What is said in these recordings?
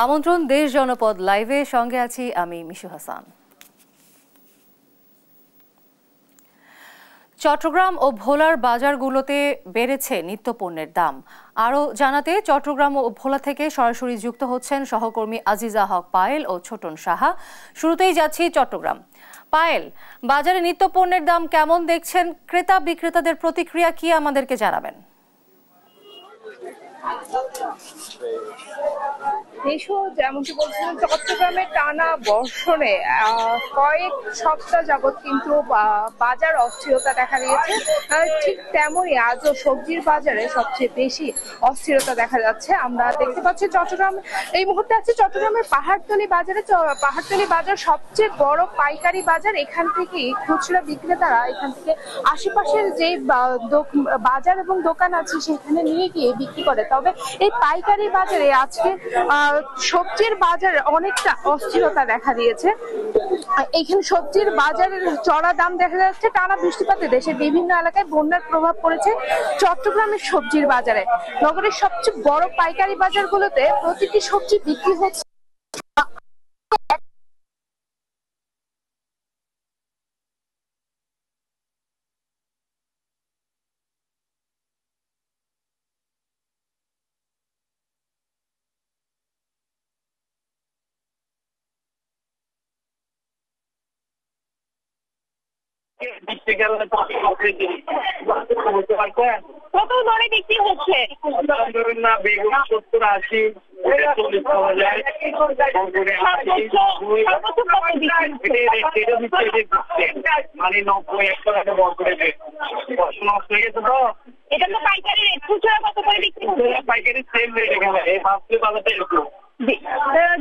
আমন্ত্রণ দেশ জনপদ লাইভে, সঙ্গে আছি আমি মিশু হাসান। চট্টগ্রাম ও ভোলার বাজারগুলোতে বেড়েছে নিত্যপণ্যের দাম। আরও জানাতে চট্টগ্রাম ও ভোলা থেকে সরাসরি যুক্ত হচ্ছেন সহকর্মী আজিজা হক পায়েল ও ছোটন সাহা। শুরুতেই যাচ্ছি চট্টগ্রাম। পায়েল, বাজারে নিত্যপণ্যের দাম কেমন দেখছেন? ক্রেতা বিক্রেতাদের প্রতিক্রিয়া কি আমাদেরকে জানাবেন। যেমনটি বলছিলেন, চট্টগ্রামে টানা বর্ষণে কয়েক সপ্তাহ যাবৎ কিন্তু বাজার অস্থিরতা দেখা দিয়েছে। ঠিক তেমনই আজও সবজির বাজারে সবচেয়ে বেশি অস্থিরতা দেখা যাচ্ছে। আমরা দেখতে পাচ্ছি চট্টগ্রাম, এই মুহূর্তে আছে চট্টগ্রামের পাহাড়তলী বাজারে। পাহাড়তলী বাজার সবচেয়ে বড় পাইকারি বাজার। এখান থেকে খুচরা বিক্রেতারা এখান থেকে আশেপাশের যে বাজার এবং দোকান আছে সেখানে নিয়ে গিয়ে বিক্রি করে। তবে এই পাইকারি বাজারে আজকে সবজির বাজারে অনেকটা অস্থিরতা দেখা দিয়েছে। এখানে সবজির বাজারের চড়া দাম দেখা যাচ্ছে। টানা বৃষ্টিপাতে দেশের বিভিন্ন এলাকায় বন্যার প্রভাব পড়েছে চট্টগ্রামের সবজির বাজারে। নগরের সবচেয়ে বড় পাইকারি বাজারগুলোতে প্রতিটি সবজি বিক্রি হচ্ছে কত দরে বিক্রি হচ্ছে? ধরুন না, বেগুন 70-80, 40 পাওয়া যায়, মানে 90-100 টাকা বড় করে নষ্ট হয়ে গেছে। তো এটা তো পাইকারি রেট, খুচরা কত করে বিক্রি হচ্ছে? পাইকারি সেম রেট এখানে, এই ভাবতে বাজারটা এরকম।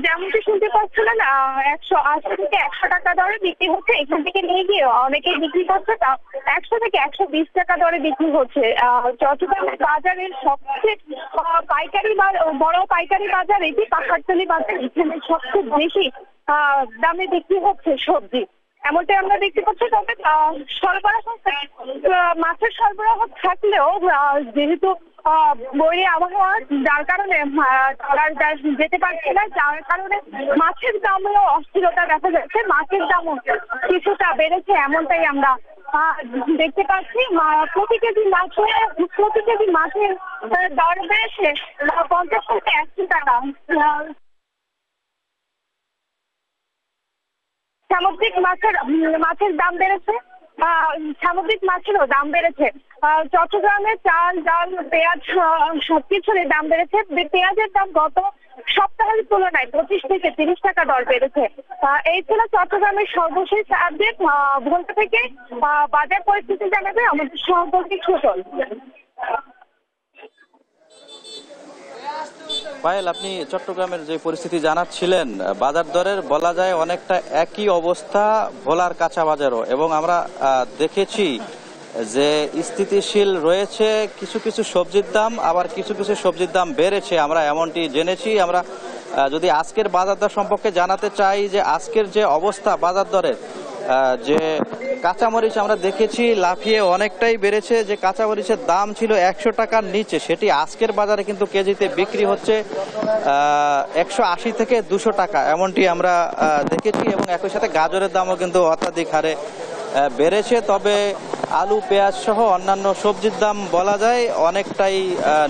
যেমনটি শুনতে পাচ্ছিলেন, 180 থেকে 100 টাকা দরে বিক্রি হচ্ছে। এখান থেকে নিয়ে গিয়ে অনেকেই বিক্রি করছে 100 থেকে 120 টাকা দরে বিক্রি হচ্ছে। চট্টগ্রামের বাজারের সবচেয়ে পাইকারি বড় পাইকারি বাজার এটি পাহাড়তলী বাজার। এখানে সবচেয়ে বেশি দামে বিক্রি হচ্ছে সবজি, এমনটাই আমরা দেখতে পাচ্ছি। তবে সরবরাহ মাছের সরবরাহ থাকলেও যেহেতু বৈরী আবহাওয়া, যার কারণে ট্রলার যেতে পারছে না, যার কারণে মাছের দামেও অস্থিরতা দেখা যাচ্ছে। মাছের দামও কিছুটা বেড়েছে, এমনটাই আমরা দেখতে পাচ্ছি। প্রতি কেজি মাছের দর বেড়েছে 50 থেকে 100 টাকা। সামুদ্রিক মাছের দাম বেড়েছে, সামুদ্রিক মাছেরও দাম বেড়েছে। চট্টগ্রামে চাল, ডাল, পেঁয়াজ সবকিছুরই দাম বেড়েছে। পেঁয়াজের দাম গত সপ্তাহের তুলনায় 25 থেকে 30 টাকা দর বেড়েছে। এই ছিল চট্টগ্রামের সর্বশেষ আপডেট। ভোলা থেকে বাজার পরিস্থিতি জানাবে আমাদের সহকর্মী ছোটন। পায়েল, আপনি চট্টগ্রামের যে পরিস্থিতি জানাচ্ছিলেন, বাজার দরের বলা যায় অনেকটা একই অবস্থা ভোলার কাঁচা বাজারও, এবং আমরা দেখেছি যে স্থিতিশীল রয়েছে কিছু কিছু সবজির দাম, আবার কিছু কিছু সবজির দাম বেড়েছে, আমরা এমনটি জেনেছি। আমরা যদি আজকের বাজার দর সম্পর্কে জানাতে চাই, যে আজকের যে অবস্থা বাজার দরের, যে কাঁচামরিচ আমরা দেখেছি লাফিয়ে অনেকটাই বেড়েছে। যে কাঁচামরিচের দাম ছিল 100 টাকার নিচে, সেটি আজকের বাজারে কিন্তু কেজিতে বিক্রি হচ্ছে 180 থেকে 200 টাকা, এমনটি আমরা দেখেছি। এবং একই সাথে গাজরের দামও কিন্তু অত্যাধিক হারে বেড়েছে। তবে আলু, পেঁয়াজ সহ অন্যান্য সবজির দাম বলা যায় অনেকটাই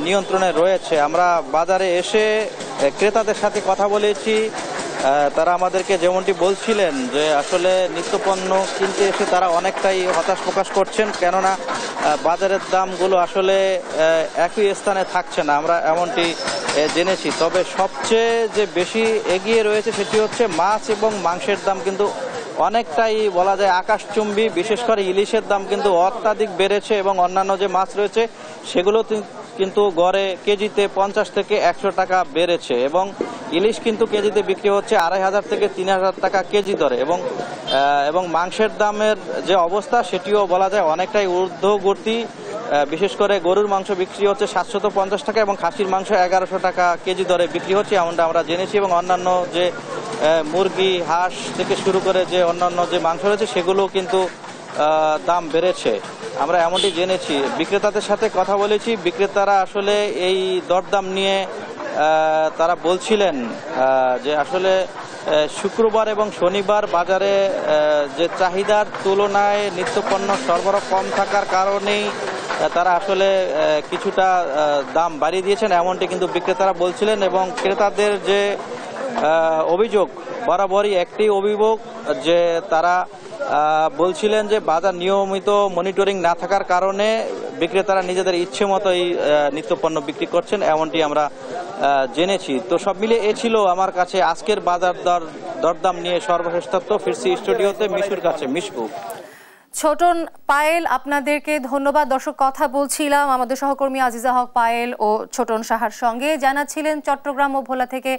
নিয়ন্ত্রণে রয়েছে। আমরা বাজারে এসে ক্রেতাদের সাথে কথা বলেছি, তারা আমাদেরকে যেমনটি বলছিলেন যে আসলে নিত্যপণ্য কিনতে এসে তারা অনেকটাই হতাশ প্রকাশ করছেন, কেননা বাজারের দামগুলো আসলে একই স্থানে থাকছে না, আমরা এমনটি জেনেছি। তবে সবচেয়ে যে বেশি এগিয়ে রয়েছে সেটি হচ্ছে মাছ এবং মাংসের দাম কিন্তু অনেকটাই বলা যায় আকাশচুম্বী। বিশেষ করে ইলিশের দাম কিন্তু অত্যাধিক বেড়েছে, এবং অন্যান্য যে মাছ রয়েছে সেগুলো কিন্তু গড়ে কেজিতে 50 থেকে 100 টাকা বেড়েছে, এবং ইলিশ কিন্তু কেজিতে বিক্রি হচ্ছে 2500 থেকে 3000 টাকা কেজি দরে। এবং মাংসের দামের যে অবস্থা সেটিও বলা যায় অনেকটাই ঊর্ধ্বগতি। বিশেষ করে গরুর মাংস বিক্রি হচ্ছে 750 টাকা, এবং খাসির মাংস 1100 টাকা কেজি দরে বিক্রি হচ্ছে, এমনটা আমরা জেনেছি। এবং অন্যান্য যে মুরগি, হাঁস থেকে শুরু করে যে অন্যান্য যে মাংস রয়েছে সেগুলো কিন্তু দাম বেড়েছে। আমরা এমনটি জেনেছি। বিক্রেতাদের সাথে কথা বলেছি, বিক্রেতারা আসলে এই দরদাম নিয়ে তারা বলছিলেন যে আসলে শুক্রবার এবং শনিবার বাজারে যে চাহিদার তুলনায় নিত্যপণ্য সরবরাহ কম থাকার কারণেই তারা আসলে কিছুটা দাম বাড়িয়ে দিয়েছেন, এমনটি কিন্তু বিক্রেতারা বলছিলেন। এবং ক্রেতাদের যে অভিযোগ, বরাবরই একটি অভিযোগ যে তারা বলছিলেন যে বাজার নিয়মিত মনিটরিং না থাকার কারণে বিক্রেতারা নিজেদের ইচ্ছে মতো এই নিত্যপণ্য বিক্রি করছেন, এমনটি আমরা জেনেছি। তো সব মিলিয়ে এ ছিল আমার কাছে আজকের বাজার দরদাম নিয়ে সর্বশেষ তথ্য। ফিরছি স্টুডিওতে মিশুর কাছে। মিশু। ছোটন, পায়েল, আপনাদেরকে ধন্যবাদ। দর্শক, কথা বলছিলাম আমাদের সহকর্মী আজিজা হক পায়েল ও ছোটন সাহার সঙ্গে, জানাচ্ছিলেন চট্টগ্রাম ও ভোলা থেকে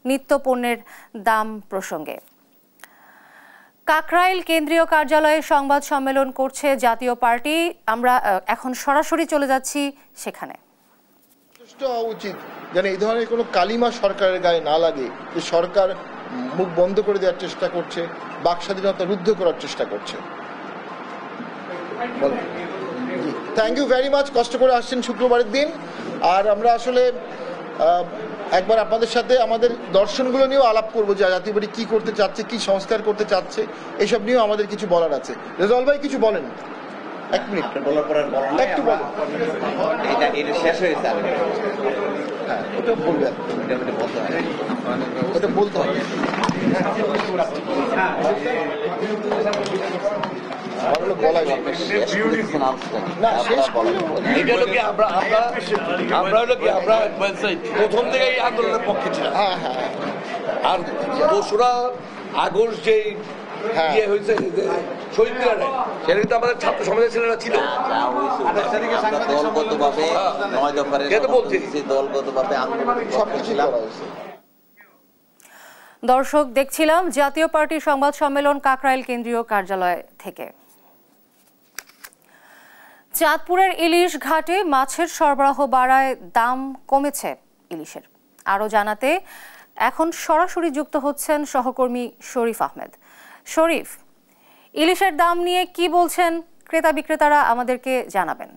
নিত্য পণ্যের দাম প্রসঙ্গে। কাকরাইল কেন্দ্রীয় কার্যালয়ে সংবাদ সম্মেলন করছে জাতীয় পার্টি। আমরা এখন সরাসরি চলে যাচ্ছি সেখানে। উচিত যেন এই ধরনের কোনো কালিমা সরকারের গায়ে না লাগে, যে সরকার মুখ বন্ধ করে দেওয়ার চেষ্টা করছে, বাক স্বাধীনতা রুদ্ধ করার চেষ্টা করছে। Thank you very much. কষ্ট করে আসছেন শুক্রবারের দিন। আর আমরা আসলে একবার আপনাদের সাথে আমাদের দর্শনগুলো নিয়েও আলাপ করবো, যে জাতীয় পার্টি কী করতে চাচ্ছে, কী সংস্কার করতে চাচ্ছে, এইসব নিয়েও আমাদের কিছু বলার আছে। রেজাউল ভাই কিছু বলেন। এক মিনিট একটু বলেন। শেষ হয়েছে, হ্যাঁ, ওটা বলবেন, ওটা বলতে হবে। প্রথম থেকেই আন্দোলনের পক্ষে ছিলাম। আর ২রা আগস্ট যে ইয়ে হয়েছে শহীদ মিনারে, সেটা কিন্তু আমাদের ছাত্র সমাজের ছেলেরা ছিল। দর্শক, দেখছিলাম জাতীয় পার্টির সংবাদ সম্মেলন কাকরাইল কেন্দ্রীয় কার্যালয় থেকে। চাঁদপুরের ইলিশ ঘাটে মাছের সরবরাহ বাড়ায় দাম কমেছে ইলিশের। আরও জানাতে এখন সরাসরি যুক্ত হচ্ছেন সহকর্মী শরীফ আহমেদ। শরীফ, ইলিশের দাম নিয়ে কি বলছেন ক্রেতা বিক্রেতারা, আমাদেরকে জানাবেন।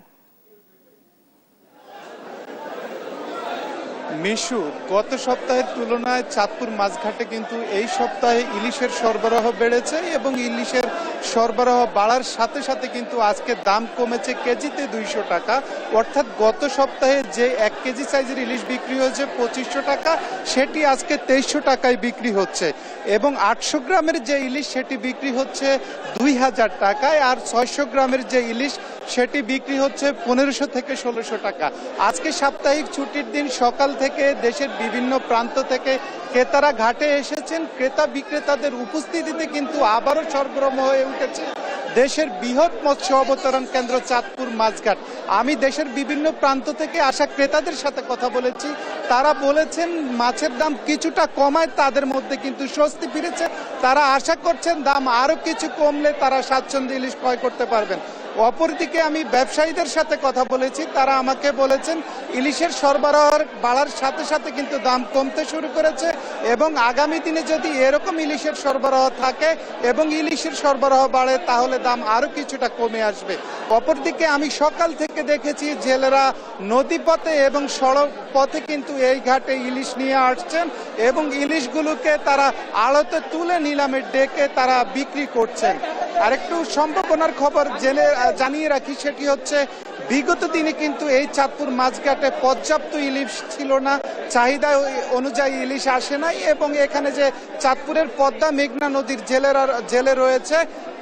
মিশু, গত সপ্তাহের তুলনায় চাঁদপুর মাছঘাটে কিন্তু এই সপ্তাহে ইলিশের সরবরাহ বেড়েছে এবং ইলিশের সরবরাহ বাড়ার সাথে সাথে কিন্তু আজকে দাম কমেছে কেজিতে 200 টাকা। অর্থাৎ গত সপ্তাহে যে 1 কেজি সাইজের ইলিশ বিক্রি হয়েছে 2500 টাকা, সেটি আজকে 2300 টাকায় বিক্রি হচ্ছে। এবং 800 গ্রামের যে ইলিশ সেটি বিক্রি হচ্ছে 2000 টাকায়, আর 600 গ্রামের যে ইলিশ সেটি বিক্রি হচ্ছে 1500 থেকে 1600 টাকা। আজকে সাপ্তাহিক ছুটির দিন, সকাল থেকে দেশের বিভিন্ন প্রান্ত থেকে ক্রেতারা ঘাটে এসেছেন। ক্রেতা বিক্রেতাদের উপস্থিতিতে কিন্তু আবারও সরগরম হয়ে উঠেছে দেশের বৃহৎ মৎস্য অবতরণ কেন্দ্র চাঁদপুর মাছঘাট। আমি দেশের বিভিন্ন প্রান্ত থেকে আসা ক্রেতাদের সাথে কথা বলেছি, তারা বলেছেন মাছের দাম কিছুটা কমায় তাদের মধ্যে কিন্তু স্বস্তি ফিরেছে। তারা আশা করছেন দাম আরও কিছু কমলে তারা স্বাচ্ছন্দ্যে ইলিশ ক্রয় করতে পারবেন। অপরদিকে আমি ব্যবসায়ীদের সাথে কথা বলেছি, তারা আমাকে বলেছেন ইলিশের সরবরাহ বাড়ার সাথে সাথে কিন্তু দাম কমতে শুরু করেছে এবং আগামী দিনে যদি এরকম ইলিশের সরবরাহ থাকে এবং ইলিশের সরবরাহ বাড়ে তাহলে দাম আরও কিছুটা কমে আসবে। অপরদিকে আমি সকাল থেকে দেখেছি জেলেরা নদীপথে এবং সড়ক পথে কিন্তু এই ঘাটে ইলিশ নিয়ে আসছেন এবং ইলিশগুলোকে তারা আড়তে তুলে নিলামে ডেকে তারা বিক্রি করছেন। আরেকটু সম্ভাবনার খবর জানিয়ে রাখি, সেটি হচ্ছে বিগত দিনে কিন্তু এই চাঁদপুর মাছঘাটে পর্যাপ্ত ইলিশ ছিল না, চাহিদা অনুযায়ী ইলিশ আসে নাই এবং এখানে যে চাঁদপুরের পদ্মা মেঘনা নদীর জেলে রয়েছে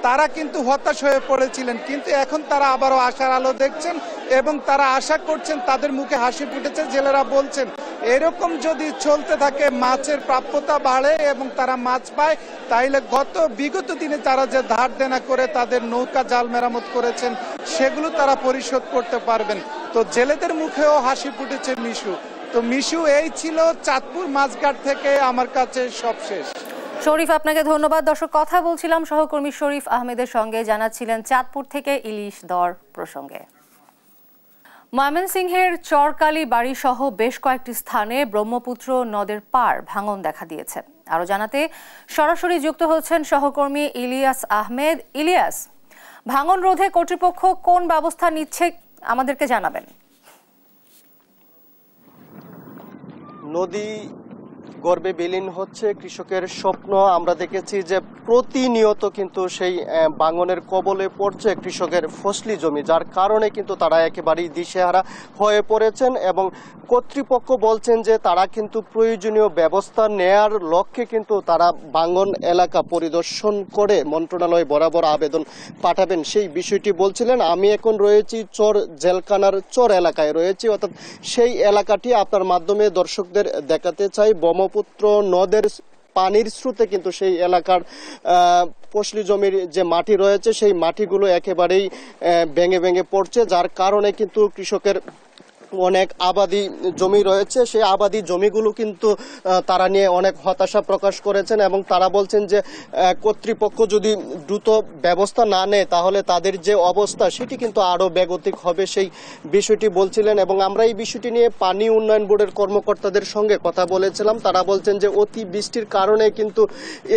তারা কিন্তু হতাশ হয়ে পড়েছিলেন, কিন্তু এখন তারা আবারও আশার আলো দেখছেন এবং তারা আশা করছেন, তাদের মুখে হাসি ফুটেছে। জেলেরা বলছেন এরকম যদি চলতে থাকে, মাছের প্রাপ্যতা বাড়ে এবং তারা মাছ পায়, তাইলে বিগত দিনে তারা যে ধার দেনা করে তাদের নৌকা জাল মেরামত করেছেন সেগুলো তারা পরিশোধ করতে পারবেন। তো জেলেদের মুখেও হাসি ফুটেছে মিশু। তো মিশু, এই ছিল চাঁদপুর মাছঘাট থেকে আমার কাছে সবশেষ। শরীফ, আপনাকে ধন্যবাদ। দর্শক, কথা বলছিলাম সহকর্মী শরীফ আহমেদের সঙ্গে, জানাচ্ছিলেন চাঁদপুর থেকে ইলিশ দর প্রসঙ্গে। ময়মনসিংহের চরকালী বাড়ি সহ বেশ কয়েকটি স্থানে ব্রহ্মপুত্র নদের পাড় ভাঙন দেখা দিয়েছে। আরও জানাতে সরাসরি যুক্ত হচ্ছেন সহকর্মী ইলিয়াস আহমেদ। ইলিয়াস, ভাঙন রোধে কর্তৃপক্ষ কোন ব্যবস্থা নিচ্ছে আমাদেরকে জানাবেন। নদী গর্ভে বিলীন হচ্ছে কৃষকের স্বপ্ন। আমরা দেখেছি যে প্রতিনিয়ত কিন্তু সেই ভাঙনের কবলে পড়ছে কৃষকের ফসলি জমি, যার কারণে কিন্তু তারা একেবারেই দিশেহারা হয়ে পড়েছেন এবং কর্তৃপক্ষ বলছেন যে তারা কিন্তু প্রয়োজনীয় ব্যবস্থা নেয়ার লক্ষ্যে কিন্তু তারা ভাঙন এলাকা পরিদর্শন করে মন্ত্রণালয় বরাবর আবেদন পাঠাবেন, সেই বিষয়টি বলছিলেন। আমি এখন রয়েছি চর জেলখানার চর এলাকায় রয়েছি, অর্থাৎ সেই এলাকাটি আপনার মাধ্যমে দর্শকদের দেখাতে চাই। ব্রহ্মপুত্র নদের পানির স্রোতে কিন্তু সেই এলাকার ফসলি জমির যে মাটি রয়েছে সেই মাটিগুলো একেবারেই ভেঙে ভেঙে পড়ছে, যার কারণে কিন্তু কৃষকের অনেক আবাদি জমি রয়েছে, সেই আবাদি জমিগুলো কিন্তু তারা নিয়ে অনেক হতাশা প্রকাশ করেছেন এবং তারা বলছেন যে কর্তৃপক্ষ যদি দ্রুত ব্যবস্থা না নেয় তাহলে তাদের যে অবস্থা সেটি কিন্তু আরও বেগতিক হবে, সেই বিষয়টি বলছিলেন। এবং আমরা এই বিষয়টি নিয়ে পানি উন্নয়ন বোর্ডের কর্মকর্তাদের সঙ্গে কথা বলেছিলাম। তারা বলছেন যে অতি বৃষ্টির কারণে কিন্তু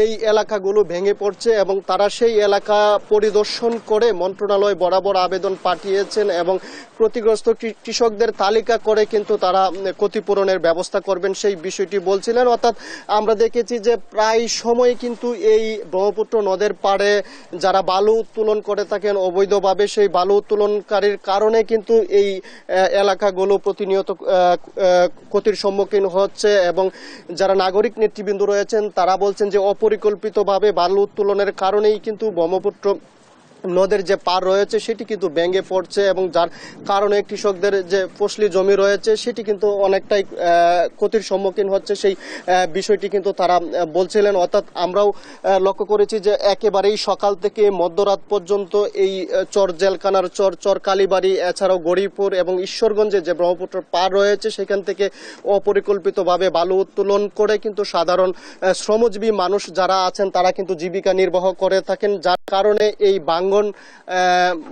এই এলাকাগুলো ভেঙে পড়ছে এবং তারা সেই এলাকা পরিদর্শন করে মন্ত্রণালয় বরাবর আবেদন পাঠিয়েছেন এবং ক্ষতিগ্রস্ত কৃষকদের তালিকা করে কিন্তু তারা ক্ষতিপূরণের ব্যবস্থা করবেন, সেই বিষয়টি বলছিলেন। অর্থাৎ আমরা দেখেছি যে প্রায় সময় কিন্তু এই ব্রহ্মপুত্র নদের পাড়ে যারা বালু উত্তোলন করে থাকেন অবৈধভাবে, সেই বালু উত্তোলনকারীর কারণে কিন্তু এই এলাকাগুলো প্রতিনিয়ত ক্ষতির সম্মুখীন হচ্ছে এবং যারা নাগরিক নেতৃবৃন্দ রয়েছেন তারা বলছেন যে অপরিকল্পিতভাবে বালু উত্তোলনের কারণেই কিন্তু ব্রহ্মপুত্র নদের যে পার রয়েছে সেটি কিন্তু ভেঙে পড়ছে এবং যার কারণে কৃষকদের যে ফসলি জমি রয়েছে সেটি কিন্তু অনেকটাই ক্ষতির সম্মুখীন হচ্ছে, সেই বিষয়টি কিন্তু তারা বলছিলেন। অর্থাৎ আমরাও লক্ষ্য করেছি যে একেবারেই সকাল থেকে মধ্যরাত পর্যন্ত এই চর জেলখানার চর কালীবাড়ি এছাড়াও গড়িপুর এবং ঈশ্বরগঞ্জে যে ব্রহ্মপুত্র পার রয়েছে সেখান থেকে অপরিকল্পিতভাবে বালু উত্তোলন করে কিন্তু সাধারণ শ্রমজীবী মানুষ যারা আছেন তারা কিন্তু জীবিকা নির্বাহ করে থাকেন, যার কারণে এই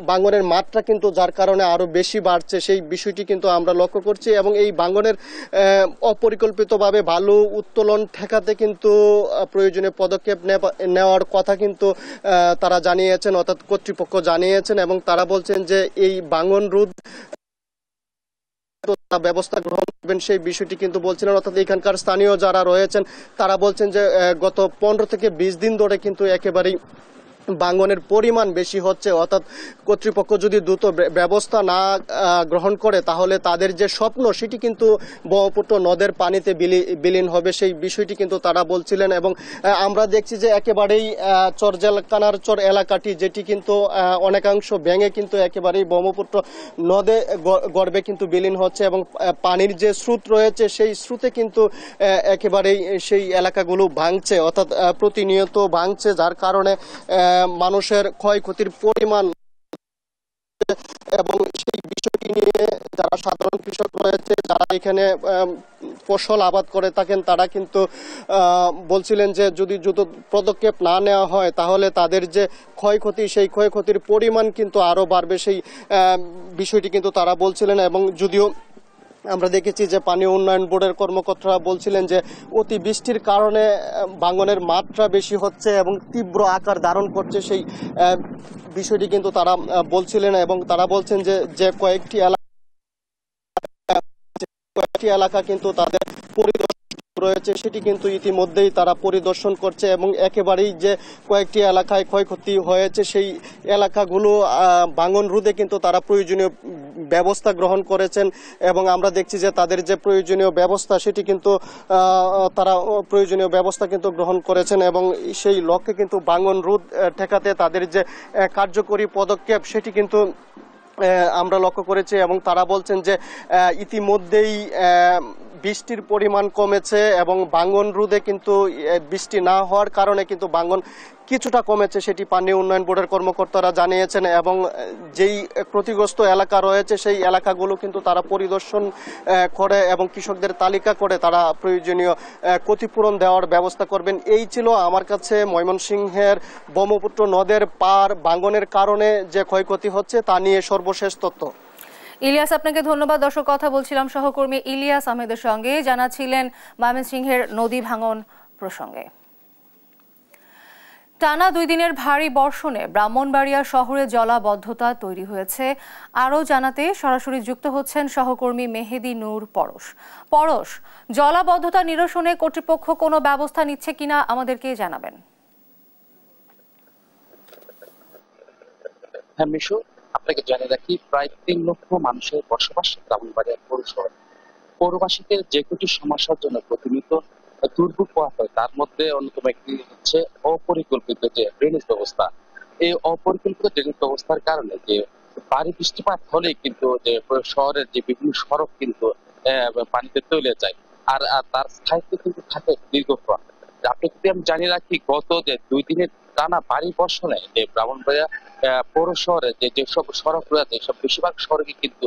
ভাঙনের মাত্রা কিন্তু যার কারণে আরো বেশি বাড়ছে, সেই বিষয়টি কিন্তু আমরা লক্ষ্য করছি। এবং এই ভাঙনের অপরিকল্পিতভাবে বালু উত্তোলন ঠেকাতে কিন্তু প্রয়োজনীয় পদক্ষেপ নেওয়ার কথা কিন্তু তারা জানিয়েছেন, অর্থাৎ কর্তৃপক্ষ জানিয়েছেন এবং তারা বলছেন যে এই ভাঙন রোধ ব্যবস্থা গ্রহণ করবেন, সেই বিষয়টি কিন্তু বলছিলেন। অর্থাৎ এখানকার স্থানীয় যারা রয়েছেন তারা বলছেন যে গত 15 থেকে 20 দিন ধরে কিন্তু একেবারেই ভাঙনের পরিমাণ বেশি হচ্ছে, অর্থাৎ কর্তৃপক্ষ যদি দ্রুত ব্যবস্থা না গ্রহণ করে তাহলে তাদের যে স্বপ্ন সেটি কিন্তু ব্রহ্মপুত্র নদের পানিতে বিলীন হবে, সেই বিষয়টি কিন্তু তারা বলছিলেন। এবং আমরা দেখছি যে একেবারেই চর জেলখানার চর এলাকাটি যেটি কিন্তু অনেকাংশ ভেঙে কিন্তু একেবারেই ব্রহ্মপুত্র নদে গর্ভে কিন্তু বিলীন হচ্ছে এবং পানির যে স্রোত রয়েছে সেই স্রোতে কিন্তু একেবারেই সেই এলাকাগুলো ভাঙছে, অর্থাৎ প্রতিনিয়ত ভাঙছে, যার কারণে মানুষের ক্ষয়ক্ষতির পরিমাণ এবং সেই বিষয়টি নিয়ে যারা সাধারণ কৃষক রয়েছে যারা এখানে ফসল আবাদ করে থাকেন তারা কিন্তু বলছিলেন যে যদি দ্রুত পদক্ষেপ না নেওয়া হয় তাহলে তাদের যে ক্ষয়ক্ষতি সেই ক্ষয়ক্ষতির পরিমাণ কিন্তু আরো বাড়বে, সেই বিষয়টি কিন্তু তারা বলছিলেন। এবং যদিও আমরা দেখেছি যে পানি উন্নয়ন বোর্ডের কর্মকর্তারা বলছিলেন যে অতি বৃষ্টির কারণে ভাঙনের মাত্রা বেশি হচ্ছে এবং তীব্র আকার ধারণ করছে, সেই বিষয়টি কিন্তু তারা বলছিলেন এবং তারা বলছেন যে কয়েকটি এলাকা কিন্তু তাদের পরিদর্শন রয়েছে সেটি কিন্তু ইতিমধ্যেই তারা পরিদর্শন করছে এবং একেবারেই যে কয়েকটি এলাকায় ক্ষয়ক্ষতি হয়েছে সেই এলাকাগুলো ভাঙন রোধে কিন্তু তারা প্রয়োজনীয় ব্যবস্থা গ্রহণ করেছেন এবং আমরা দেখছি যে তাদের যে প্রয়োজনীয় ব্যবস্থা সেটি কিন্তু তারা প্রয়োজনীয় ব্যবস্থা কিন্তু গ্রহণ করেছেন এবং সেই লক্ষ্যে কিন্তু ভাঙন রোধ ঠেকাতে তাদের যে কার্যকরী পদক্ষেপ সেটি কিন্তু আমরা লক্ষ্য করেছি এবং তারা বলছেন যে ইতিমধ্যেই বৃষ্টির পরিমাণ কমেছে এবং ভাঙন রোধে কিন্তু বৃষ্টি না হওয়ার কারণে কিন্তু ভাঙন কিছুটা কমেছে, সেটি পানি উন্নয়ন বোর্ডের কর্মকর্তারা জানিয়েছেন এবং যেই ক্ষতিগ্রস্ত এলাকা রয়েছে সেই এলাকাগুলো কিন্তু তারা পরিদর্শন করে এবং কৃষকদের তালিকা করে তারা প্রয়োজনীয় ক্ষতিপূরণ দেওয়ার ব্যবস্থা করবেন। এই ছিল আমার কাছে ময়মনসিংহের ব্রহ্মপুত্র নদের পার ভাঙনের কারণে যে ক্ষয়ক্ষতি হচ্ছে তা নিয়ে সর্বশেষ তথ্য। ইলিয়াস, আপনাকে ধন্যবাদ। দর্শক, কথা বলছিলাম সহকর্মী ইলিয়াস আহমেদের সঙ্গে, জানাচ্ছিলেন ময়মনসিংহের নদী ভাঙন প্রসঙ্গে। টানা 2 দিনের ভারী বর্ষণে ব্রাহ্মণবাড়িয়া শহরে জলাবদ্ধতা তৈরি হয়েছে। আরও জানাতে সরাসরি যুক্ত হচ্ছেন সহকর্মী মেহেদী নূর পরশ। জলাবদ্ধতা নিরসনে কর্তৃপক্ষ কোনো ব্যবস্থা নিচ্ছে কিনা আমাদেরকে জানাবেন। হ্যাঁ মিশু, আপনাকে জানিয়ে রাখি, প্রায় 3 লক্ষ মানুষের বসবাস ব্রাহ্মণবাড়িয়া পৌরশহর। পৌরবাসীদের যে কটি সমস্যার জন্য প্রতিনিয়ত দুর্ভোগ পোহাতে হয়, তার মধ্যে অন্যতম একটি হচ্ছে অপরিকল্পিত যে ড্রেনেজ ব্যবস্থা। এই অপরিকল্পিত ড্রেনেজ ব্যবস্থার কারণে যে ভারী বৃষ্টিপাত হলেই কিন্তু যে শহরের যে বিভিন্ন সড়ক কিন্তু পানিতে তলিয়ে যায়, আর তার স্থায়িত্ব কিন্তু থাকে দীর্ঘক্ষণ। আপনি যদি আমি জানিয়ে রাখি, গত যে 2 দিনের টানা ভারী বর্ষণে যে ব্রাহ্মণবাড়িয়া পৌর শহরে যেসব সড়ক রয়েছে, সব বেশিরভাগ সড়কে কিন্তু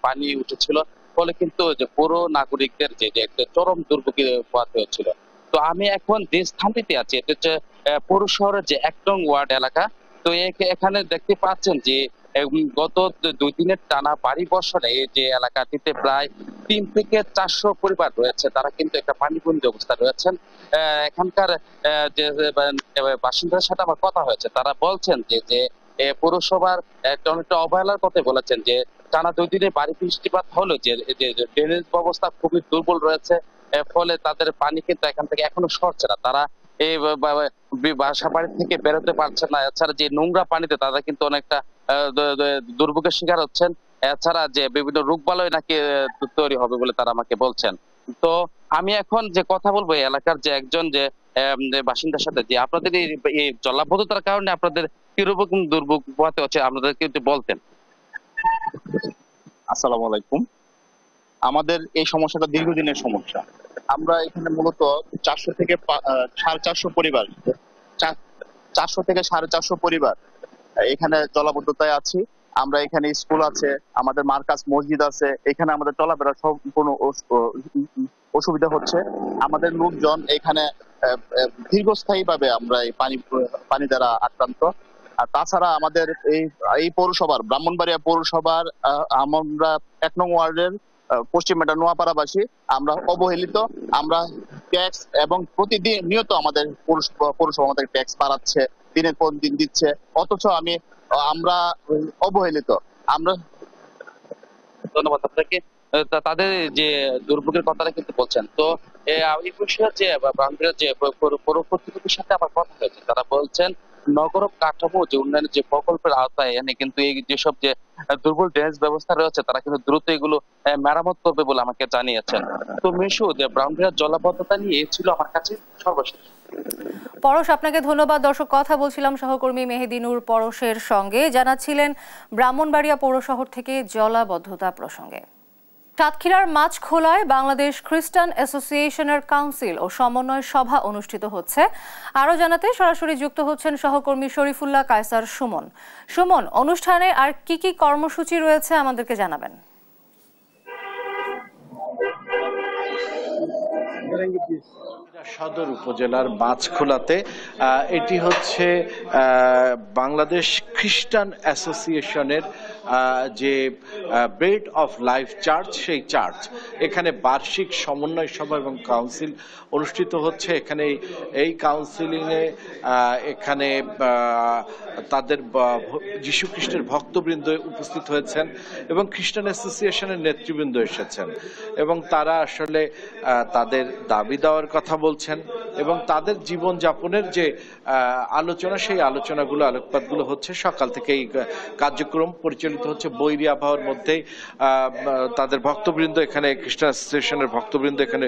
পানি উঠেছিল, ফলে কিন্তু যে পৌর নাগরিকদের যে একটা চরম দুর্ভোগে পোহাতে হয়েছিল। তো আমি এখন যে স্থানটিতে আছি, এটা হচ্ছে পৌর শহরের যে 1 নং ওয়ার্ড এলাকা। তো এখানে দেখতে পাচ্ছেন যে গত 2 দিনের টানা ভারী বর্ষণে এই যে এলাকাটিতে প্রায় 3 থেকে 400 পরিবার রয়েছে, তারা কিন্তু একটা পানিবন্দী অবস্থা রয়েছেন। এখানকার যে বাসিন্দাদের সাথে আমার কথা হয়েছে, তারা বলছেন যে পৌরসভার অনেকটা অবহেলার কথা বলেছেন, যে টানা 2 দিনে ভারী বৃষ্টিপাত হলো যে ড্রেনেজ ব্যবস্থা খুবই দুর্বল রয়েছে, ফলে তাদের পানি কিন্তু এখান থেকে এখনো সরছে না। তারা এই বাসা বাড়ি থেকে বেরোতে পারছে না। এছাড়া যে নোংরা পানিতে তারা কিন্তু অনেকটা দুর্ভোগের শিকার হচ্ছেন। এছাড়া যে বিভিন্ন রোগবালয় নাকি তৈরি হবে বলে তারা আমাকে বলছেন। তো আমি এখন যে কথা বলবো এই এলাকার যে একজন যে বাসিন্দার সাথে, যে আপনাদের এই জলাবদ্ধতার কারণে আপনাদের কিরকম দুর্ভোগ পোহাতে হচ্ছে, আপনাদের কিন্তু বলতেন। আসসালামু আলাইকুম। আমাদের এই সমস্যাটা দীর্ঘদিনের সমস্যা। আমরা এখানে মূলত 400 থেকে 450 পরিবার, 400 থেকে 450 পরিবার এখানে জলাবদ্ধতায় আছি। আমরা এখানে স্কুল আছে, আমাদের মার্কাজ মসজিদ আছে, এখানে আমাদের চলাফেরা সম্পূর্ণ অসুবিধা হচ্ছে। আমাদের লোকজন এখানে দীর্ঘস্থায়ী ভাবে আমরা এই পানি দ্বারা আক্রান্ত। আর তাছাড়া আমাদের এই পৌরসভার, ব্রাহ্মণবাড়িয়া পৌরসভার আমরা 1 নং ওয়ার্ডের পশ্চিম মেটা নোয়াপাড়াবাসী আমরা অবহেলিত। আমরা ট্যাক্স এবং প্রতিদিন নিয়ত আমাদের পৌরসভা আমাদের ট্যাক্স বাড়াচ্ছে, দিনের পর দিন দিচ্ছে, অথচ আমরা অবহেলিত। আমরা ধন্যবাদ আপনাকে। তাদের যে দুর্ভোগের কথাটা কিন্তু বলছেন। তো এই বিষয়ে যে ব্রাহ্মণবাড়িয়া যে পৌর কর্তৃপক্ষের সাথে আমার কথা হয়েছে, তারা বলছেন নগর কাঠামো যে উন্নয়নের যে প্রকল্পের আওতায় এনে কিন্তু এই যেসব যে দুর্বল ড্রেনেজ ব্যবস্থা রয়েছে, তারা কিন্তু দ্রুত এগুলো মেরামত করবে বলে আমাকে জানিয়েছেন। তো মিশু, যে ব্রাহ্মণবাড়িয়ার জলাবদ্ধতা নিয়ে এই ছিল আমার কাছে সর্বশেষ। পরশ, আপনাকে ধন্যবাদ। দর্শক, কথা বলছিলাম সহকর্মী মেহেদী নূর পরশের সঙ্গে, জানাচ্ছিলেন ব্রাহ্মণবাড়িয়া পৌর শহর থেকে জলাবদ্ধতা প্রসঙ্গে। সাতক্ষীরার মাছখোলায় বাংলাদেশ খ্রিস্টান অ্যাসোসিয়েশনের কাউন্সিল ও সমন্বয় সভা অনুষ্ঠিত হচ্ছে। আরও জানাতে সরাসরি যুক্ত হচ্ছেন সহকর্মী শরীফুল্লাহ কায়সার সুমন। অনুষ্ঠানে আর কি কর্মসূচি রয়েছে আমাদেরকে জানাবেন। সদর উপজেলার মাছখোলাতে এটি হচ্ছে বাংলাদেশ খ্রিস্টান অ্যাসোসিয়েশনের যে ব্রেড অফ লাইফ চার্চ, সেই চার্চ এখানে বার্ষিক সমন্বয় সভা এবং কাউন্সিল অনুষ্ঠিত হচ্ছে। এখানে এই কাউন্সিলিংয়ে এখানে তাদের যীশু খ্রিস্টের ভক্তবৃন্দ উপস্থিত হয়েছেন এবং খ্রিস্টান অ্যাসোসিয়েশনের নেতৃবৃন্দ এসেছেন এবং তারা আসলে তাদের দাবি দেওয়ার কথা বলছেন এবং তাদের জীবনযাপনের যে আলোচনা, সেই আলোচনাগুলো, আলোকপাতগুলো হচ্ছে। সকাল থেকে এই কার্যক্রম পরিচালিত হচ্ছে বৈরী আবহাওয়ার মধ্যেই। তাদের ভক্তবৃন্দ এখানে, খ্রিস্টান অ্যাসোসিয়েশনের ভক্তবৃন্দ এখানে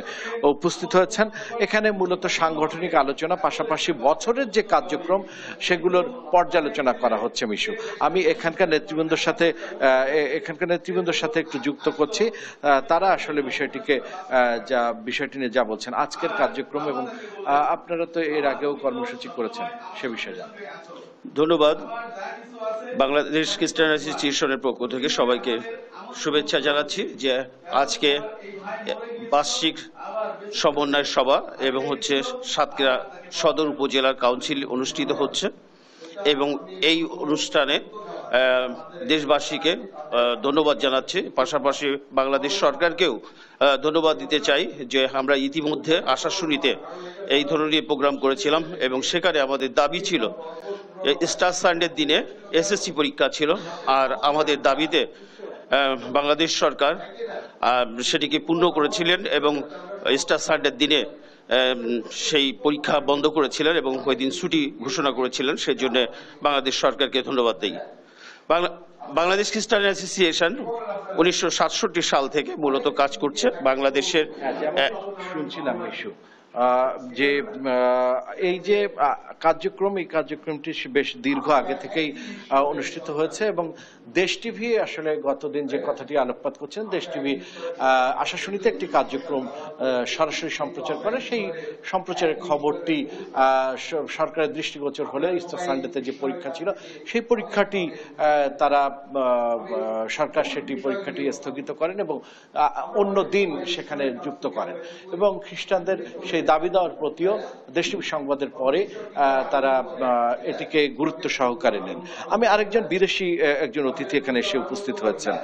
উপস্থিত হয়েছেন। এখানে মূলত সাংগঠনিক আলোচনা, পাশাপাশি বছরের যে কার্যক্রম সেগুলোর পর্যালোচনা করা হচ্ছে। মিশু, আমি এখানকার নেতৃবৃন্দের সাথে একটু যুক্ত করছি, তারা আসলে বিষয়টি নিয়ে যা বলছেন আজকের কার্যক্রম, এবং আপনারা তো এর আগেও কর্মসূচি করেছেন, সে বিষয়ে জানেন। ধন্যবাদ। বাংলাদেশ খ্রিস্টান অ্যাসোসিয়েশনের পক্ষ থেকে সবাইকে শুভেচ্ছা জানাচ্ছি যে আজকে বার্ষিক সমন্বয় সভা এবং সাতক্ষীরা সদর উপজেলার কাউন্সিল অনুষ্ঠিত হচ্ছে এবং এই অনুষ্ঠানে দেশবাসীকে ধন্যবাদ জানাচ্ছি। পাশাপাশি বাংলাদেশ সরকারকেও ধন্যবাদ দিতে চাই যে আমরা ইতিমধ্যে আশাশুনিতে এই ধরনের প্রোগ্রাম করেছিলাম এবং সেখানে আমাদের দাবি ছিল স্টার সানডের দিনে এসএসসি পরীক্ষা ছিল, আর আমাদের দাবিতে বাংলাদেশ সরকার সেটিকে পূর্ণ করেছিলেন এবং স্টার সানডের দিনে সেই পরীক্ষা বন্ধ করেছিলেন এবং ওই দিন ছুটি ঘোষণা করেছিলেন। সেই জন্য বাংলাদেশ সরকারকে ধন্যবাদ দিই। বাংলাদেশ খ্রিস্টান অ্যাসোসিয়েশন 1967 সাল থেকে মূলত কাজ করছে বাংলাদেশের। শুনছিলাম যে এই যে কার্যক্রম, এই কার্যক্রমটি বেশ দীর্ঘ আগে থেকেই অনুষ্ঠিত হয়েছে এবং দেশ টিভি আসলে গতদিন যে কথাটি আলোকপাত করছেন, দেশ টিভি আশাশুনিতে একটি কার্যক্রম সরাসরি সম্প্রচার করে। সেই সম্প্রচারের খবরটি সরকারের দৃষ্টিগোচর হলে ইস্টার সানডেতে যে পরীক্ষা ছিল সেই পরীক্ষাটি তারা সরকার পরীক্ষাটি স্থগিত করেন এবং অন্য দিন সেখানে যুক্ত করেন এবং খ্রিস্টানদের সেই দাবি দেওয়ার প্রতিও দেশ টিভি সংবাদের পরে তারা এটিকে গুরুত্ব সহকারে নেন। আমি আরেকজন বিদেশি একজন অতিথি এখানে এসে উপস্থিত হয়েছেন,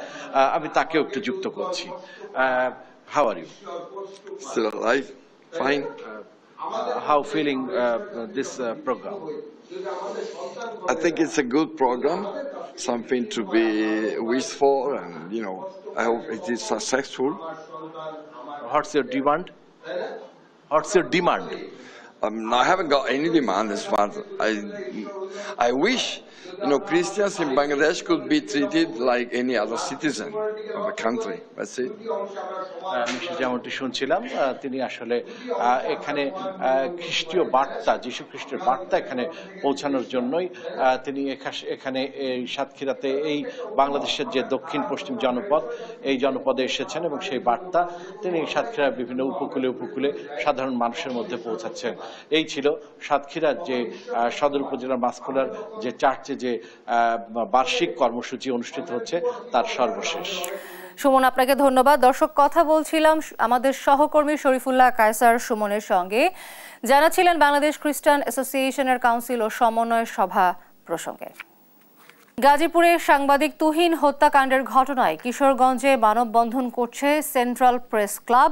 আমি তাকেও একটু যুক্ত করছি। How are you? Still alive, fine. How feeling this program? I think it's a good program, something to be wished for, and I hope it is successful. What's your demand? What's your demand? I haven't got any demand as far as I wish, Christians in Bangladesh could be treated like any other citizen of the country. That's it. যেমনটি শুনছিলাম, তিনি আসলে এখানে খ্রিস্টীয় বার্তা, যীশু খ্রিস্টের বার্তা এখানে পৌঁছানোর জন্যই তিনি এখানে এই সাতক্ষীরাতে এই বাংলাদেশের যে দক্ষিণ পশ্চিম জনপদ, এই জনপদে এসেছেন এবং সেই বার্তা তিনি সাতক্ষীরার বিভিন্ন উপকূলে সাধারণ মানুষের মধ্যে পৌঁছাচ্ছেন। এই ছিল সাতক্ষীরার যে সদর উপজেলার মাছখোলার যে চার্চে যে বার্ষিক কর্মসূচি অনুষ্ঠিত হচ্ছে তার সর্বশেষ। সুমন, আপনাকে ধন্যবাদ। দর্শক, কথা বলছিলাম আমাদের সহকর্মী শরীফুল্লাহ কায়সার সুমনের সঙ্গে, জানাচ্ছিলেন বাংলাদেশ খ্রিস্টান অ্যাসোসিয়েশনের কাউন্সিল ও সমন্বয় সভা প্রসঙ্গে। গাজীপুরে সাংবাদিক তুহিন হত্যাকাণ্ডের ঘটনায় কিশোরগঞ্জে মানববন্ধন করছে সেন্ট্রাল প্রেস ক্লাব।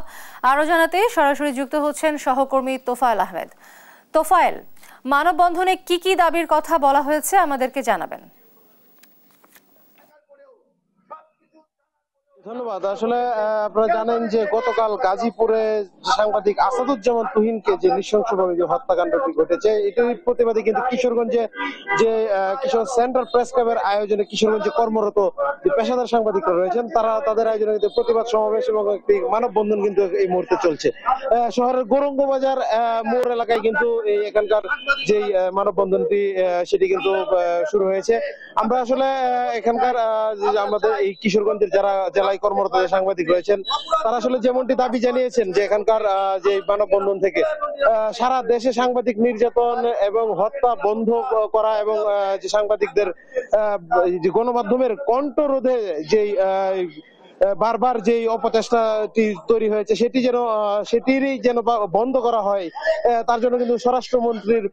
আরও জানাতে সরাসরি যুক্ত হচ্ছেন সহকর্মী তোফায়েল আহমেদ। তোফায়েল, মানববন্ধনে কি কি দাবির কথা বলা হয়েছে আমাদেরকে জানাবেন। ধন্যবাদ। আসলে আপনারা জানেন যে গতকাল গাজীপুরে সাংবাদিক আসাদুজ্জামান তুহিনকে যে নৃশংসভাবে যে হত্যাকাণ্ডটি ঘটেছে, এটির প্রতিবাদে কিন্তু কিশোরগঞ্জে যে কিশোর সেন্ট্রাল প্রেস ক্লাবের আয়োজনে কিশোরগঞ্জে কর্মরত যে পেশাদার সাংবাদিকরা রয়েছেন তারা তাদের আয়োজনে কিন্তু প্রতিবাদ সমাবেশ এবং একটি মানববন্ধন কিন্তু এই মুহূর্তে চলছে। শহরের গৌরঙ্গ বাজার মোড় এলাকায় কিন্তু এখানকার যে মানববন্ধনটি সেটি কিন্তু শুরু হয়েছে। আমরা আসলে এখানকার আমাদের এই কিশোরগঞ্জের যারা জেলায় কর্মরত সাংবাদিক রয়েছেন তারা আসলে যেমনটি দাবি জানিয়েছেন যে এখানকার যে মানববন্ধন থেকে সারা দেশে সাংবাদিক নির্যাতন এবং হত্যা বন্ধ করা এবং যে সাংবাদিকদের গণমাধ্যমের কণ্ঠরোধে যেই বারবার যে অপচেষ্টাটি তৈরি হয়েছে সেটিরই যেন বন্ধ করা হয়, তার জন্য কিন্তু স্বরাষ্ট্রমন্ত্রীর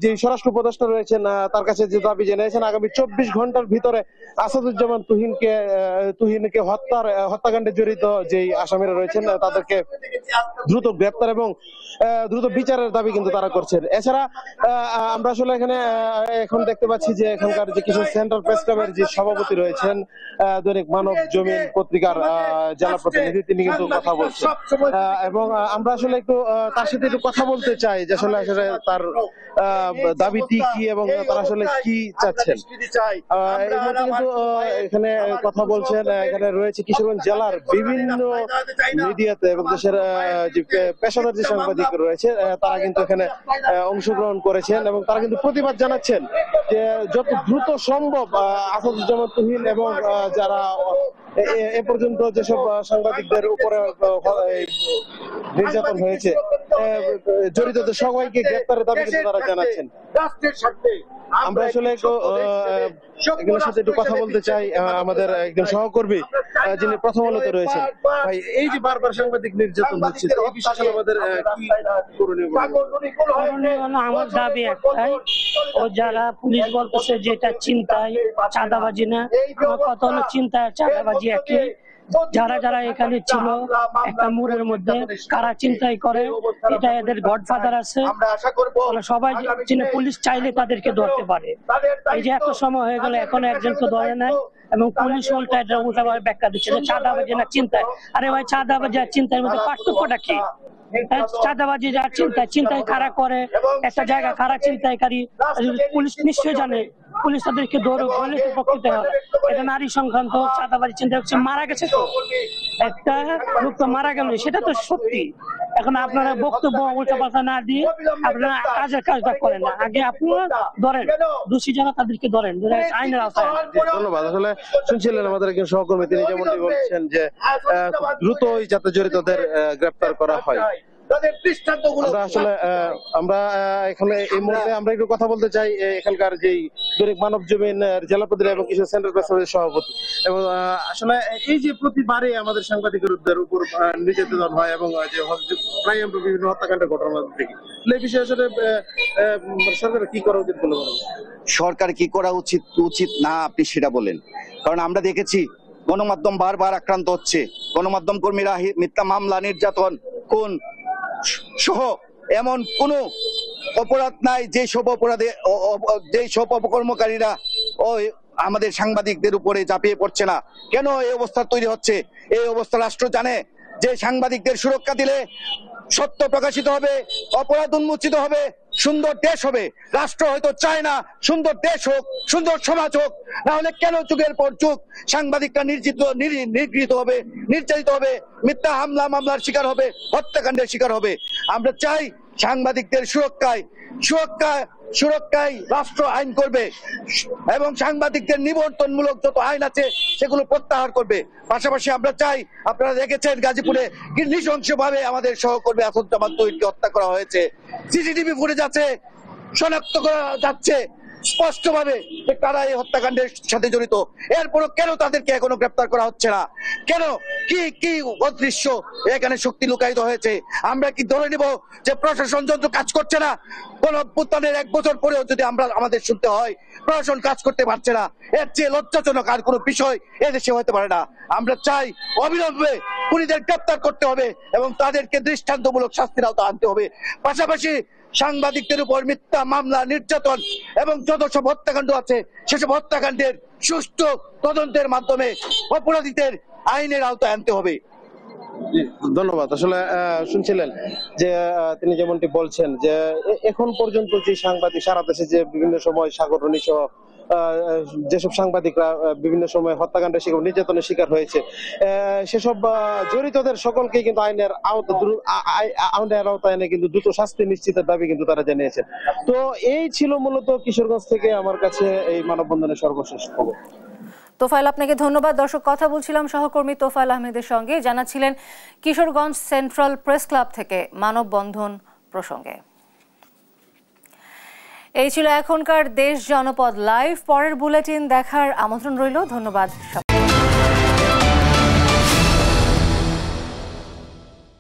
যে স্বরাষ্ট্র উপদেষ্টা রয়েছেন তার কাছে যে দাবি জানিয়েছেন আগামী 24 ঘন্টার ভিতরে আসাদুজ্জামান তুহিনকে হত্যাকাণ্ডে জড়িত যেই আসামিরা রয়েছেন তাদেরকে দ্রুত গ্রেপ্তার এবং দ্রুত বিচারের দাবি কিন্তু তারা করছেন। এছাড়া আমরা আসলে এখানে এখন দেখতে পাচ্ছি যে এখানকার যে কিছু সেন্ট্রাল প্রেস ক্লাবের যে সভাপতি রয়েছেন দৈনিক মানব জমিন পত্রিকার জেলা প্রতিনিধি, তিনি কিন্তু কথা বলছেন এবং আমরা আসলে একটু তার সাথে একটু কথা বলতে চাই যে আসলে তার দাবিটি কি এবং তারা আসলে কি চাচ্ছেন। এই মধ্যে কিন্তু এখানে কথা বলছেন, এখানে রয়েছে কিশোরগঞ্জ জেলার বিভিন্ন মিডিয়াতে এবং দেশের যে পেশাদার যে সাংবাদিক রয়েছে তারা কিন্তু এখানে অংশগ্রহণ করেছেন এবং তারা কিন্তু প্রতিবাদ জানাচ্ছেন যে যত দ্রুত সম্ভব আসাদুজ্জামান তুহিন এবং যারা এ পর্যন্ত যেসব সাংবাদিকদের উপরে নির্যাতন হয়েছে জড়িতদের সবাইকে গ্রেপ্তারের দাবি কিন্তু তারা জানাচ্ছেন। রাষ্ট্রের স্বার্থে আমরা আসলে এগুলোর সাথে একটু কথা বলতে চাই। আমাদের একজন সহকর্মী যিনি প্রথম আলোতে রয়েছেন, ভাই এই যে বারবার সাংবাদিক নির্যাতন হচ্ছে, এই বিষয়ে আমাদের কি করণীয়? আমার দাবি একটাই, ও যারা পুলিশ বলতেছে যে এটা চিন্তায় চাঁদাবাজি না, আমার কথা হলো চিন্তায় চাঁদাবাজি একই। যারা যারা এখানে ছিল একটা মোড়ের মধ্যে কারা চিন্তাই করে, এটা এদের গডফাদার আছে, সবাই পুলিশ চাইলে তাদেরকে ধরতে পারে। এই যে এত সময় হয়ে গেল এখনো একজনকে ধরে নাই, এবং পুলিশ উল্টাভাবে ব্যাখ্যা দিচ্ছে যে চাঁদাবাজি না চিন্তায়। আরে ভাই, চাঁদাবাজি আর চিন্তার মধ্যে পার্থক্যটা কি? চাঁদাবাজি যার চিন্তায় কারা করে, একটা জায়গা কারা চিন্তায়কারী পুলিশ নিশ্চয়ই জানে, পুলিশ তাদেরকে ধরুক, বলে তো প্রকৃত হয়। এটা নারী সংক্রান্ত চাঁদাবাজি চিন্তা হচ্ছে, মারা গেছে তো একটা লোক, তো মারা গেল, সেটা তো সত্যি। এখন আপনারা বক্তব্য উল্টাপাল্টা না দিয়ে আপনারা কাজটা করেন না, আগে আপনারা ধরেন দোষী যারা তাদেরকে ধরেন আইনের আওতায়। ধন্যবাদ। আসলে শুনছিলেন আমাদের একজন সহকর্মী, তিনি যেমনটি বলছেন যে দ্রুতই যাতে জড়িতদের গ্রেফতার করা হয়। আমরা এখানে এই মুহূর্তে আমরা একটু কথা বলতে চাই এখানকার যে দৈনিক মানব জমিন জেলা প্রতিনিধি এবং কিছু সেন্ট্রাল প্রেসের সভাপতি। এবং আসলে এই যে প্রতিবারে আমাদের সাংবাদিকদের উপর নির্যাতন হয় এবং যে প্রায় আমরা বিভিন্ন হত্যাকাণ্ডের ঘটনা দেখি, এই বিষয়ে আসলে সরকার কি করা উচিত বলে মনে হয়? সরকার কি করা উচিত না আপনি সেটা বলেন, কারণ আমরা দেখেছি গণমাধ্যম বারবার আক্রান্ত হচ্ছে, গণমাধ্যম কর্মীরা মিথ্যা মামলা, নির্যাতন, খুন সহ এমন কোন অপরাধ নাই যেসব অপকর্মকারীরা আমাদের সাংবাদিকদের উপরে ঝাঁপিয়ে পড়ছে না। কেন এই অবস্থা তৈরি হচ্ছে? এই অবস্থা রাষ্ট্র জানে যে সাংবাদিকদের সুরক্ষা দিলে সত্য প্রকাশিত হবে, অপরাধ উন্মোচিত হবে, সুন্দর দেশ হবে। রাষ্ট্র হয়তো চায় না সুন্দর দেশ হোক, সুন্দর সমাজ হোক, না হলে কেন যুগের পর যুগ সাংবাদিকরা নিগৃহীত হবে, নির্যাতিত হবে, মিথ্যা মামলার শিকার হবে, হত্যাকাণ্ডের শিকার হবে? আমরা চাই সাংবাদিকদের সুরক্ষায় রাষ্ট্র আইন করবে এবং সাংবাদিকদের নিবর্তনমূলক যত আইন আছে সেগুলো প্রত্যাহার করবে। পাশাপাশি আমরা চাই, আপনারা দেখেছেন গাজীপুরে নৃশংসভাবে আমাদের সহকর্মী আসাদুজ্জামান তৌহিদকে হত্যা করা হয়েছে, সিসিটিভি ফুটেজ আছে, শনাক্ত করা যাচ্ছে স্পষ্টভাবে যে কারা এই হত্যাকাণ্ডের সাথে জড়িত। এরপরও কেন তাদেরকে এখনো গ্রেপ্তার করা হচ্ছে না? কেন? কি অদৃশ্য এখানে শক্তি লুকায়িত হয়েছে? আমরা কি ধরে নিব যে প্রশাসন যন্ত্র কাজ করছে না? কোন অভ্যুত্থানের 1 বছর পরেও যদি আমাদের শুনতে হয় প্রশাসন কাজ করতে পারছে না, এর চেয়ে লজ্জাজনক আর কোনো বিষয় এদেশে হতে পারে না। আমরা চাই অবিলম্বে খুনিদের গ্রেপ্তার করতে হবে এবং তাদেরকে দৃষ্টান্তমূলক শাস্তির আওতায় আনতে হবে। পাশাপাশি সাংবাদিকদের উপর মিথ্যা মামলা, নির্যাতন এবং যত সব হত্যাকাণ্ড আছে সেসব হত্যাকাণ্ডের সুষ্ঠু তদন্তের মাধ্যমে অপরাধীদের আইনের আওতায় আনতে হবে। ধন্যবাদ। আসলে শুনছিলেন যে তিনি যেমনটি বলছেন যে এখন পর্যন্ত যে সাংবাদিক সারা দেশে যে বিভিন্ন সময় সাগররণী সহ যেসব সাংবাদিকরা বিভিন্ন সময় হত্যাকাণ্ডের শিকার, নির্যাতনের শিকার হয়েছে, সেসব জড়িতদের সকলকে কিন্তু আইনের আওতায় এনে কিন্তু দ্রুত শাস্তি নিশ্চিতের দাবি কিন্তু তারা জানিয়েছেন। তো এই ছিল মূলত কিশোরগঞ্জ থেকে আমার কাছে এই মানববন্ধনের সর্বশেষ খবর। তোফায়েল, আপনাকে ধন্যবাদ। দর্শক, কথা বলছিলাম সহকর্মী তোফায়েল আহমেদের সঙ্গে, জানাচ্ছিলেন কিশোরগঞ্জ সেন্ট্রাল প্রেস ক্লাব থেকে মানববন্ধন প্রসঙ্গে। এই ছিল এখনকার দেশ জনপদ লাইভ। পরের বুলেটিন দেখার আমন্ত্রণ রইল। ধন্যবাদ।